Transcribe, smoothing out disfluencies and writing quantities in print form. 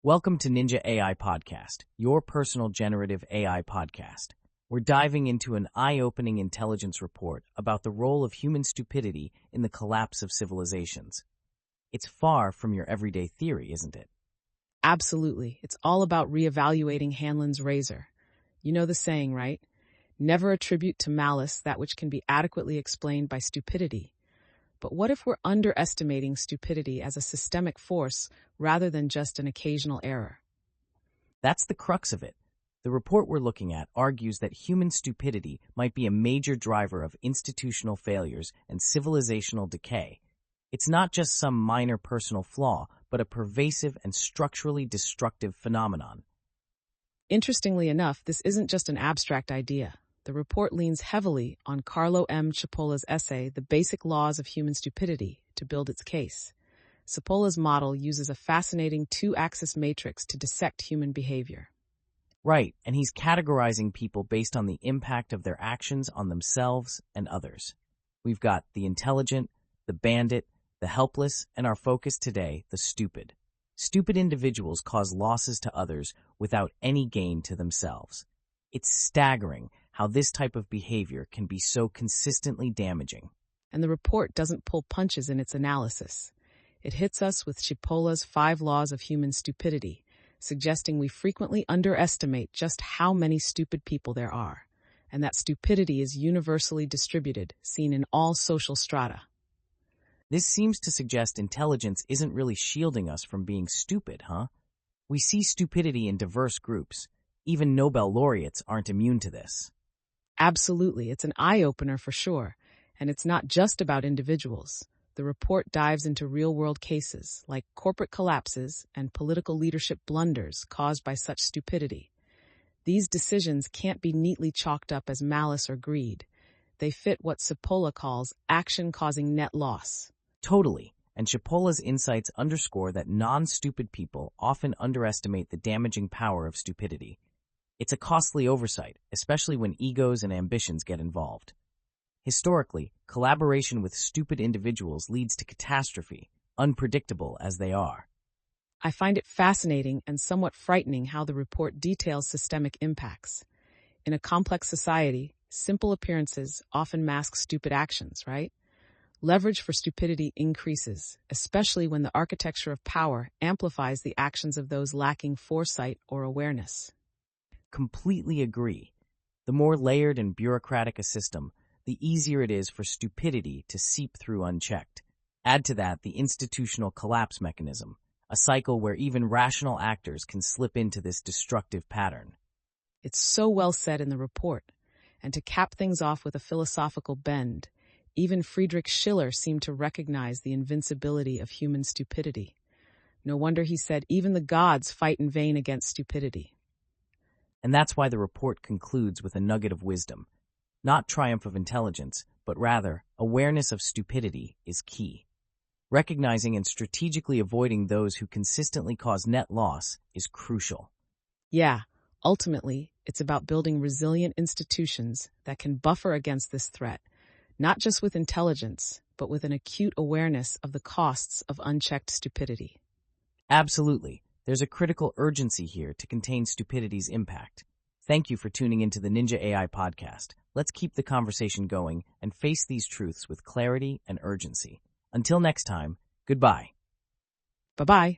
Welcome to Ninja AI Podcast, your personal generative AI podcast. We're diving into an eye-opening intelligence report about the role of human stupidity in the collapse of civilizations. It's far from your everyday theory, isn't it? Absolutely. It's all about reevaluating Hanlon's razor. You know the saying, right? Never attribute to malice that which can be adequately explained by stupidity. But what if we're underestimating stupidity as a systemic force rather than just an occasional error? That's the crux of it. The report we're looking at argues that human stupidity might be a major driver of institutional failures and civilizational decay. It's not just some minor personal flaw, but a pervasive and structurally destructive phenomenon. Interestingly enough, this isn't just an abstract idea. The report leans heavily on Carlo M. Cipolla's essay, The Basic Laws of Human Stupidity, to build its case. Cipolla's model uses a fascinating two-axis matrix to dissect human behavior. Right, and he's categorizing people based on the impact of their actions on themselves and others. We've got the intelligent, the bandit, the helpless, and our focus today, the stupid. Stupid individuals cause losses to others without any gain to themselves. It's staggering how this type of behavior can be so consistently damaging. And the report doesn't pull punches in its analysis. It hits us with Cipolla's 5 laws of human stupidity, suggesting we frequently underestimate just how many stupid people there are, and that stupidity is universally distributed, seen in all social strata. This seems to suggest intelligence isn't really shielding us from being stupid, huh? We see stupidity in diverse groups. Even Nobel laureates aren't immune to this. Absolutely, it's an eye-opener for sure, and it's not just about individuals. The report dives into real-world cases, like corporate collapses and political leadership blunders caused by such stupidity. These decisions can't be neatly chalked up as malice or greed. They fit what Cipolla calls action causing net loss. Totally, and Cipolla's insights underscore that non-stupid people often underestimate the damaging power of stupidity. It's a costly oversight, especially when egos and ambitions get involved. Historically, collaboration with stupid individuals leads to catastrophe, unpredictable as they are. I find it fascinating and somewhat frightening how the report details systemic impacts. In a complex society, simple appearances often mask stupid actions, right? Leverage for stupidity increases, especially when the architecture of power amplifies the actions of those lacking foresight or awareness. Completely agree. The more layered and bureaucratic a system, the easier it is for stupidity to seep through unchecked. Add to that the institutional collapse mechanism, a cycle where even rational actors can slip into this destructive pattern. It's so well said in the report. And to cap things off with a philosophical bend, even Friedrich Schiller seemed to recognize the invincibility of human stupidity. No wonder he said, even the gods fight in vain against stupidity. And that's why the report concludes with a nugget of wisdom. Not triumph of intelligence, but rather, awareness of stupidity is key. Recognizing and strategically avoiding those who consistently cause net loss is crucial. Yeah, ultimately, it's about building resilient institutions that can buffer against this threat, not just with intelligence, but with an acute awareness of the costs of unchecked stupidity. Absolutely. There's a critical urgency here to contain stupidity's impact. Thank you for tuning into the Ninja AI podcast. Let's keep the conversation going and face these truths with clarity and urgency. Until next time, goodbye. Bye-bye.